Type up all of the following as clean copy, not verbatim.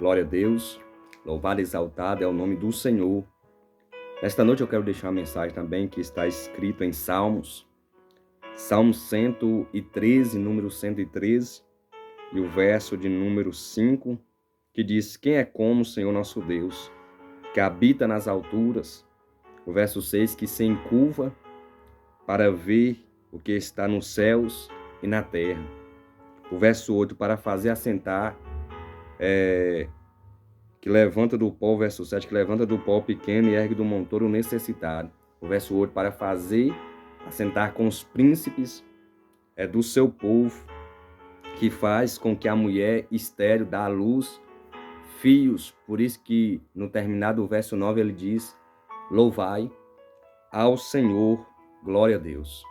Glória a Deus. Louvado e exaltado é o nome do Senhor. Nesta noite eu quero deixar uma mensagem também que está escrito em Salmos. Salmo 113, número 113, e o verso de número 5, que diz: Quem é como o Senhor nosso Deus, que habita nas alturas? O verso 6, que se encurva para ver o que está nos céus e na terra. O verso 8, para fazer assentar, que levanta do pó, o verso 7, que levanta do pó o pequeno e ergue do montoro o necessitado. O verso 8, para fazer assentar com os príncipes do seu povo, que faz com que a mulher estéril dê à luz filhos. Por isso que no terminado verso 9 ele diz: louvai ao Senhor, glória a Deus.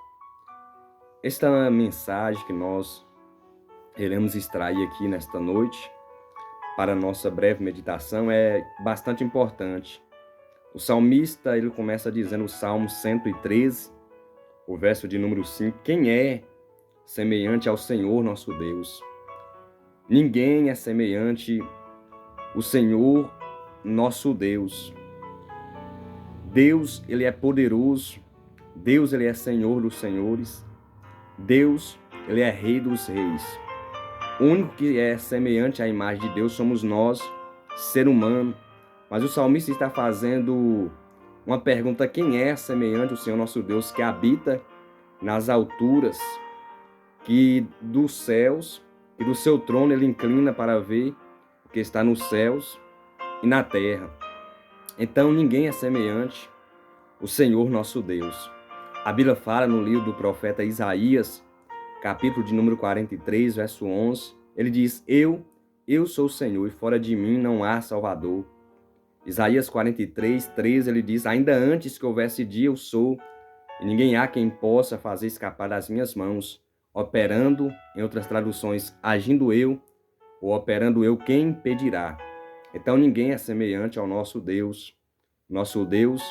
Esta é uma mensagem que nós iremos extrair aqui nesta noite para a nossa breve meditação, é bastante importante. O salmista, ele começa dizendo, o Salmo 113, o verso de número 5, quem é semelhante ao Senhor nosso Deus? Ninguém é semelhante ao Senhor nosso Deus. Deus, ele é poderoso. Deus, ele é Senhor dos senhores. Deus, ele é Rei dos reis. O único que é semelhante à imagem de Deus somos nós, ser humano. Mas o salmista está fazendo uma pergunta: quem é semelhante ao Senhor nosso Deus, que habita nas alturas, que dos céus e do seu trono ele inclina para ver o que está nos céus e na terra? Então ninguém é semelhante ao Senhor nosso Deus. A Bíblia fala no livro do profeta Isaías, capítulo de número 43, verso 11, ele diz: Eu sou o Senhor e fora de mim não há Salvador. Isaías 43, 13, ele diz: ainda antes que houvesse dia eu sou, e ninguém há quem possa fazer escapar das minhas mãos, operando, em outras traduções, agindo eu, ou operando eu, quem impedirá? Então ninguém é semelhante ao nosso Deus. Nosso Deus,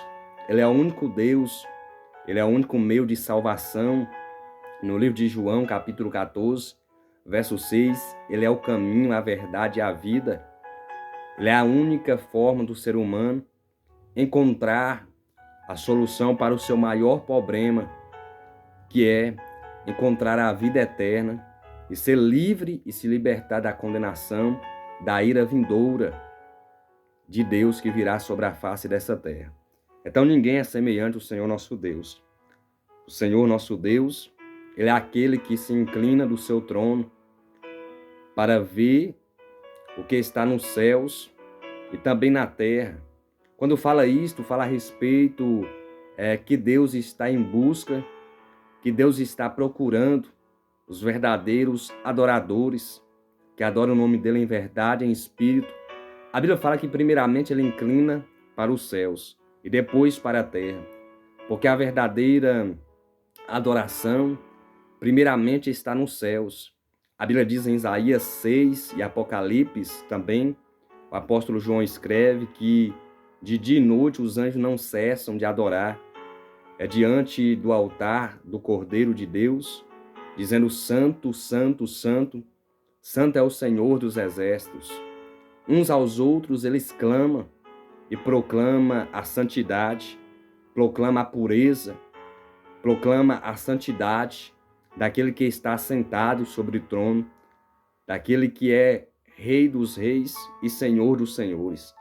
ele é o único Deus, ele é o único meio de salvação. No livro de João, capítulo 14, verso 6, ele é o caminho, a verdade e a vida. Ele é a única forma do ser humano encontrar a solução para o seu maior problema, que é encontrar a vida eterna e ser livre e se libertar da condenação, da ira vindoura de Deus que virá sobre a face dessa terra. Então ninguém é semelhante ao Senhor nosso Deus. O Senhor nosso Deus, ele é aquele que se inclina do seu trono para ver o que está nos céus e também na terra. Quando fala isto, fala a respeito que Deus está em busca, que Deus está procurando os verdadeiros adoradores, que adoram o nome dele em verdade, em espírito. A Bíblia fala que primeiramente ele inclina para os céus e depois para a terra, porque a verdadeira adoração primeiramente está nos céus. A Bíblia diz em Isaías 6 e Apocalipse também, o apóstolo João escreve que de dia e noite os anjos não cessam de adorar diante do altar do Cordeiro de Deus, dizendo: Santo, Santo, Santo, Santo é o Senhor dos exércitos. Uns aos outros eles clamam e proclamam a santidade, proclamam a pureza, proclama a santidade daquele que está sentado sobre o trono, daquele que é Rei dos reis e Senhor dos senhores,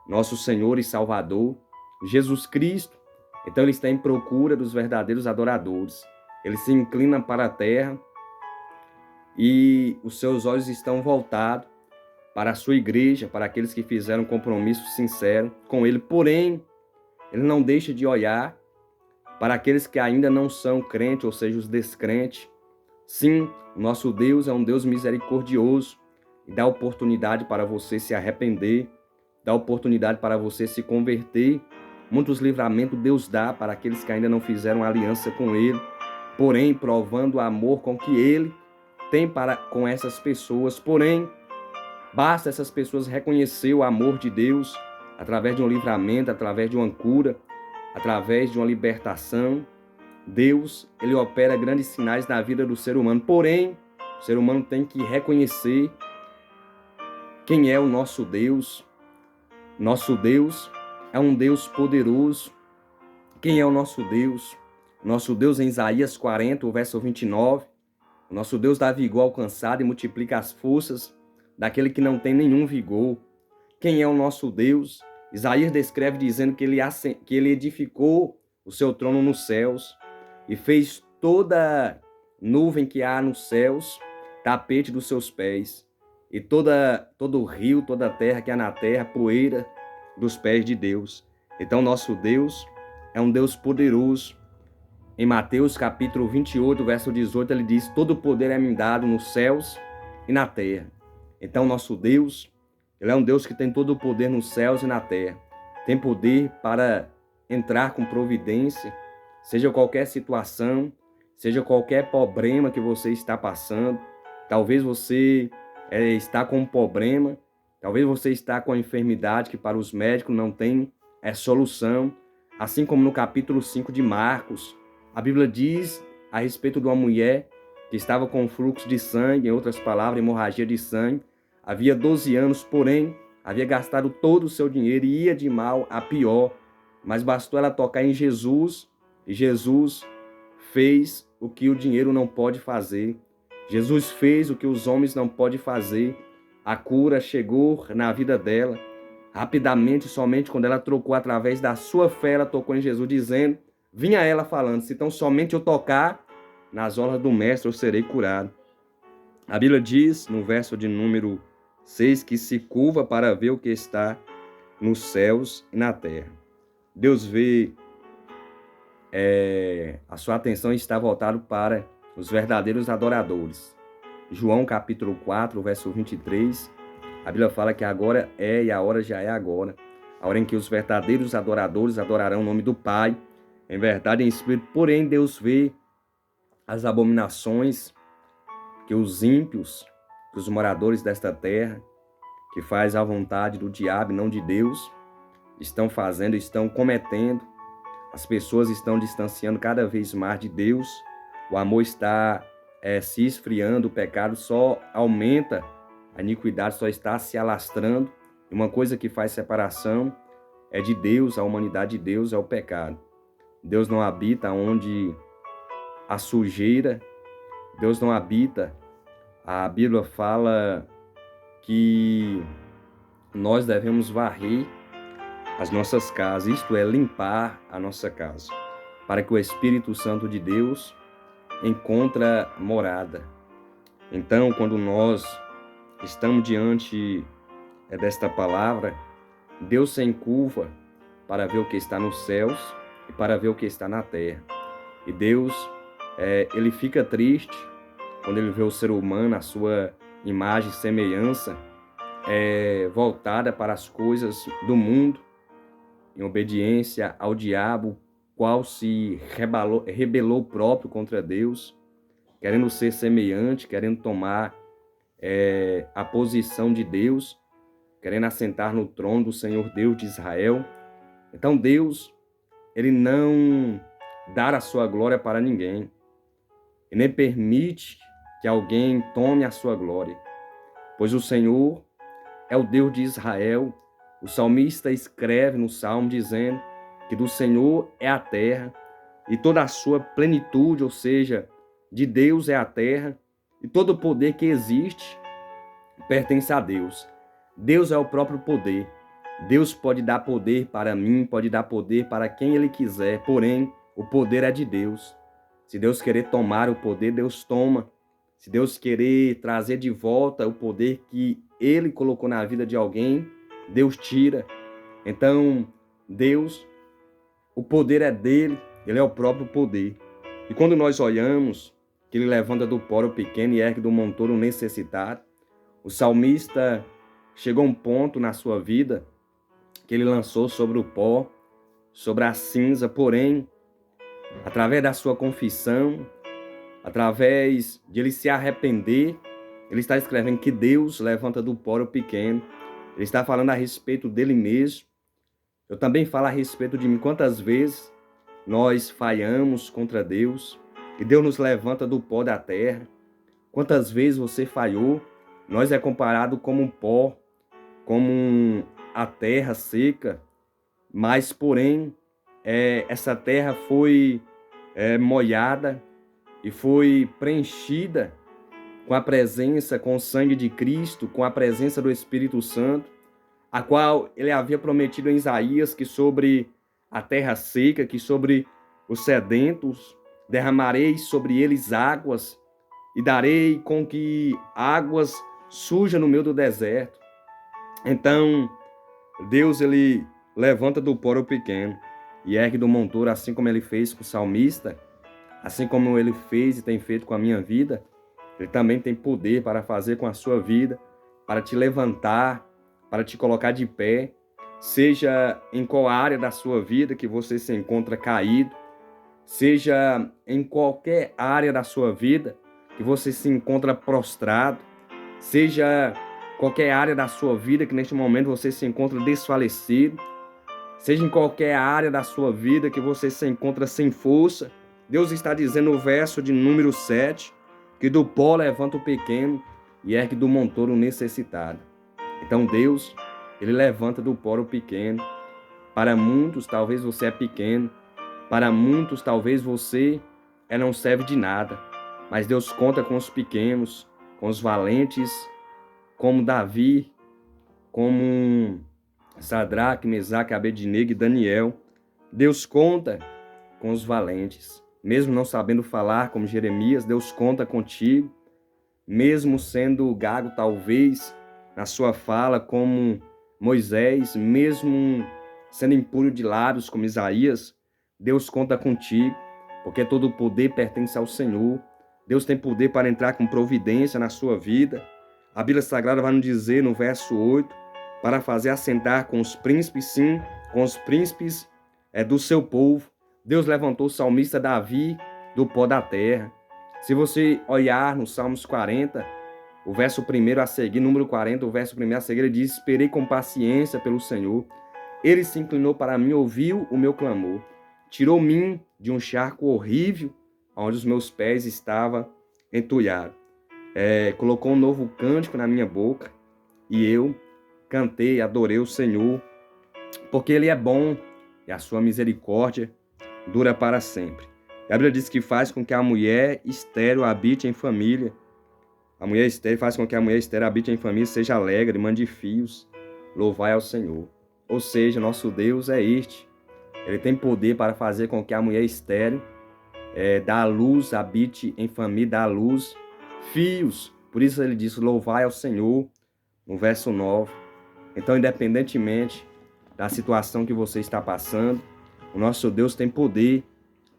nosso Senhor e Salvador, Jesus Cristo. Então ele está em procura dos verdadeiros adoradores. Ele se inclina para a terra e os seus olhos estão voltados para a sua igreja, para aqueles que fizeram um compromisso sincero com ele. Porém, ele não deixa de olhar para aqueles que ainda não são crentes, ou seja, os descrentes. Sim, o nosso Deus é um Deus misericordioso e dá oportunidade para você se arrepender, dá oportunidade para você se converter. Muitos livramentos Deus dá para aqueles que ainda não fizeram aliança com Ele, porém, provando o amor com que Ele tem para com essas pessoas. Porém, basta essas pessoas reconhecer o amor de Deus através de um livramento, através de uma cura, através de uma libertação. Deus, ele opera grandes sinais na vida do ser humano. Porém, o ser humano tem que reconhecer Quem é o nosso Deus? Nosso Deus é um Deus poderoso. Quem é o nosso Deus? Nosso Deus, em Isaías 40, o verso 29, o nosso Deus dá vigor ao cansado e multiplica as forças daquele que não tem nenhum vigor. Quem é o nosso Deus? Isaías descreve dizendo que ele edificou o seu trono nos céus e fez toda nuvem que há nos céus tapete dos seus pés, e todo rio, toda terra que há na terra, poeira dos pés de Deus. Então, nosso Deus é um Deus poderoso. Em Mateus capítulo 28, verso 18, ele diz: todo poder é me dado nos céus e na terra. Então, nosso Deus, ele é um Deus que tem todo o poder nos céus e na terra. Tem poder para entrar com providência, seja qualquer situação, seja qualquer problema que você está passando. Talvez você está com um problema, talvez você está com a enfermidade que para os médicos não tem solução. Assim como no capítulo 5 de Marcos, a Bíblia diz a respeito de uma mulher que estava com fluxo de sangue, em outras palavras, hemorragia de sangue. Havia 12 anos, porém, havia gastado todo o seu dinheiro e ia de mal a pior. Mas bastou ela tocar em Jesus, e Jesus fez o que o dinheiro não pode fazer. Jesus fez o que os homens não podem fazer. A cura chegou na vida dela. Rapidamente, somente quando ela trocou através da sua fé, ela tocou em Jesus, dizendo, vinha ela falando, se então somente eu tocar nas orlas do mestre, eu serei curado. A Bíblia diz, no verso de número 6, que se curva para ver o que está nos céus e na terra. Deus vê, a sua atenção está voltada para os verdadeiros adoradores. João capítulo 4, verso 23, a Bíblia fala que agora é e a hora já é agora, a hora em que os verdadeiros adoradores adorarão o nome do Pai, em verdade e em espírito. Porém, Deus vê as abominações que os ímpios, que os moradores desta terra, que faz a vontade do diabo e não de Deus, estão fazendo, estão cometendo. As pessoas estão distanciando cada vez mais de Deus, o amor está se esfriando, o pecado só aumenta, a iniquidade só está se alastrando. E uma coisa que faz separação é de Deus, a humanidade de Deus é o pecado. Deus não habita onde há sujeira, Deus não habita. A Bíblia fala que nós devemos varrer as nossas casas, isto é, limpar a nossa casa, para que o Espírito Santo de Deus encontre morada. Então, quando nós estamos diante desta palavra, Deus se encurva para ver o que está nos céus e para ver o que está na terra. E Deus, ele fica triste quando ele vê o ser humano, a sua imagem e semelhança, voltada para as coisas do mundo, em obediência ao diabo, qual se rebelou próprio contra Deus, querendo ser semelhante, querendo tomar a posição de Deus, querendo assentar no trono do Senhor Deus de Israel. Então Deus, ele não dá a sua glória para ninguém, e nem permite que alguém tome a sua glória, pois o Senhor é o Deus de Israel. O salmista escreve no Salmo dizendo que do Senhor é a terra e toda a sua plenitude, ou seja, de Deus é a terra e todo o poder que existe pertence a Deus. Deus é o próprio poder. Deus pode dar poder para mim, pode dar poder para quem Ele quiser, porém, o poder é de Deus. Se Deus querer tomar o poder, Deus toma. Se Deus querer trazer de volta o poder que Ele colocou na vida de alguém, Deus tira. Então, Deus, o poder é dele, ele é o próprio poder. E quando nós olhamos que ele levanta do pó o pequeno e ergue do monturo o necessitado, o salmista chegou a um ponto na sua vida que ele lançou sobre o pó, sobre a cinza, porém, através da sua confissão, através de ele se arrepender, ele está escrevendo que Deus levanta do pó o pequeno. Ele está falando a respeito dele mesmo. Eu também falo a respeito de mim. Quantas vezes nós falhamos contra Deus e Deus nos levanta do pó da terra? Quantas vezes você falhou? Nós é comparado como um pó. a terra seca, mas porém essa terra foi molhada e foi preenchida com a presença, com o sangue de Cristo, com a presença do Espírito Santo, a qual ele havia prometido em Isaías que sobre a terra seca, que sobre os sedentos, derramarei sobre eles águas e darei com que águas surjam no meio do deserto. Então, Deus, ele levanta do pó o pequeno e ergue do monturo, assim como ele fez com o salmista, assim como ele fez e tem feito com a minha vida. Ele também tem poder para fazer com a sua vida, para te levantar, para te colocar de pé, seja em qual área da sua vida que você se encontra caído, seja em qualquer área da sua vida que você se encontra prostrado, seja qualquer área da sua vida que neste momento você se encontra desfalecido, seja em qualquer área da sua vida que você se encontra sem força. Deus está dizendo no verso de número 7, que do pó levanta o pequeno e ergue do monturo o necessitado. Então Deus, ele levanta do pó o pequeno. Para muitos, talvez você é pequeno. Para muitos, talvez você não serve de nada. Mas Deus conta com os pequenos, com os valentes, como Davi, como Sadraque, Mesaque, Abednego e Daniel. Deus conta com os valentes. Mesmo não sabendo falar como Jeremias, Deus conta contigo. Mesmo sendo gago, talvez, na sua fala, como Moisés, mesmo sendo impuro de lábios, como Isaías, Deus conta contigo, porque todo o poder pertence ao Senhor. Deus tem poder para entrar com providência na sua vida. A Bíblia Sagrada vai nos dizer no verso 8, para fazer assentar com os príncipes, sim, com os príncipes do seu povo. Deus levantou o salmista Davi do pó da terra. Se você olhar no Salmos 40, o verso 1 a seguir, número 40, o verso 1 a seguir, ele diz: esperei com paciência pelo Senhor. Ele se inclinou para mim, ouviu o meu clamor. Tirou-me de um charco horrível, onde os meus pés estavam entulhados. Colocou um novo cântico na minha boca, e eu cantei, adorei o Senhor, porque Ele é bom, e a sua misericórdia dura para sempre. A Bíblia diz que faz com que a mulher estéril habite em família. A mulher estéril faz com que a mulher estéril habite em família, seja alegre, mande filhos, louvai ao Senhor. Ou seja, nosso Deus é este. Ele tem poder para fazer com que a mulher estéril dá a luz, habite em família, dá a luz, filhos. Por isso ele diz, louvai ao Senhor, no verso 9. Então, independentemente da situação que você está passando, o nosso Deus tem poder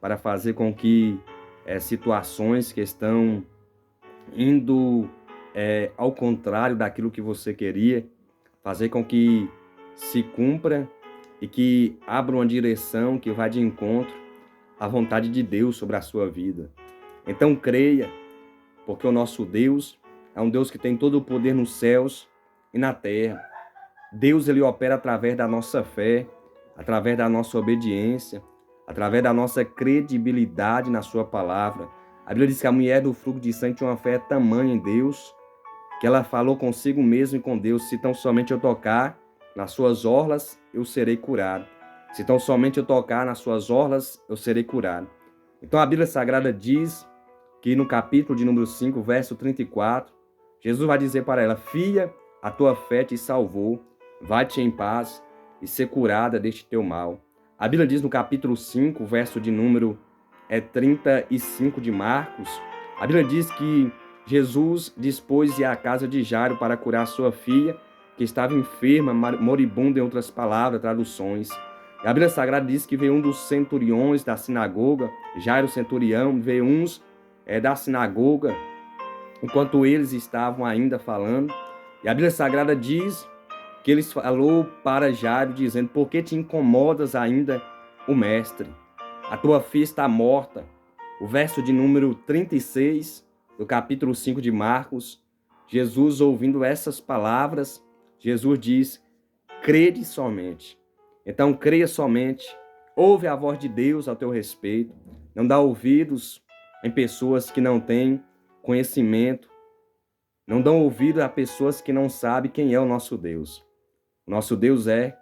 para fazer com que situações que estão indo ao contrário daquilo que você queria, fazer com que se cumpra e que abra uma direção que vai de encontro à vontade de Deus sobre a sua vida. Então creia, porque o nosso Deus é um Deus que tem todo o poder nos céus e na terra. Deus, ele opera através da nossa fé, através da nossa obediência, através da nossa credibilidade na sua palavra. A Bíblia diz que a mulher do fluxo de sangue tinha uma fé tamanha em Deus, que ela falou consigo mesmo e com Deus: se tão somente eu tocar nas suas orlas, eu serei curado. Se tão somente eu tocar nas suas orlas, eu serei curado. Então a Bíblia Sagrada diz que no capítulo de número 5, verso 34, Jesus vai dizer para ela: filha, a tua fé te salvou, vai-te em paz e ser curada deste teu mal. A Bíblia diz no capítulo 5, verso de número 35 de Marcos, a Bíblia diz que Jesus dispôs de ir à casa de Jairo para curar sua filha, que estava enferma, moribunda, em outras palavras, traduções. A Bíblia Sagrada diz que veio um dos centuriões da sinagoga, Jairo centurião, veio uns da sinagoga, enquanto eles estavam ainda falando. E a Bíblia Sagrada diz que ele falou para Jairo, dizendo: por que te incomodas ainda o mestre? A tua filha está morta. O verso de número 36, do capítulo 5 de Marcos, Jesus, ouvindo essas palavras, Jesus diz: crede somente. Então creia somente, ouve a voz de Deus ao teu respeito, não dá ouvidos em pessoas que não têm conhecimento, não dão ouvido a pessoas que não sabem quem é o nosso Deus. Nosso Deus é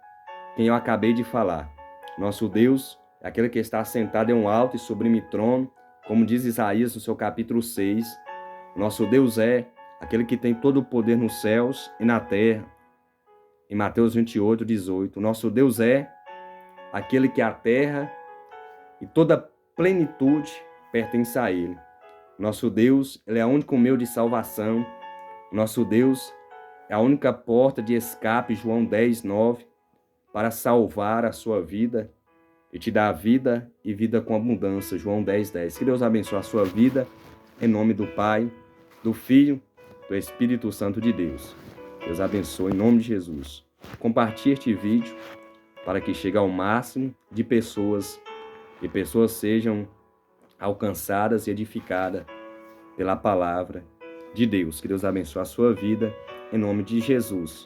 quem eu acabei de falar. Nosso Deus é aquele que está sentado em um alto e sublime trono, como diz Isaías no seu capítulo 6. Nosso Deus é aquele que tem todo o poder nos céus e na terra. Em Mateus 28, 18. Nosso Deus é aquele que a terra e toda plenitude pertence a Ele. Nosso Deus, Ele é o único meio de salvação. Nosso Deus é a única porta de escape, João 10, 9, para salvar a sua vida e te dar vida e vida com abundância, João 10, 10. Que Deus abençoe a sua vida, em nome do Pai, do Filho, do Espírito Santo de Deus. Deus abençoe em nome de Jesus. Compartilhe este vídeo para que chegue ao máximo de pessoas e pessoas sejam alcançadas e edificadas pela palavra de Deus. Que Deus abençoe a sua vida, em nome de Jesus.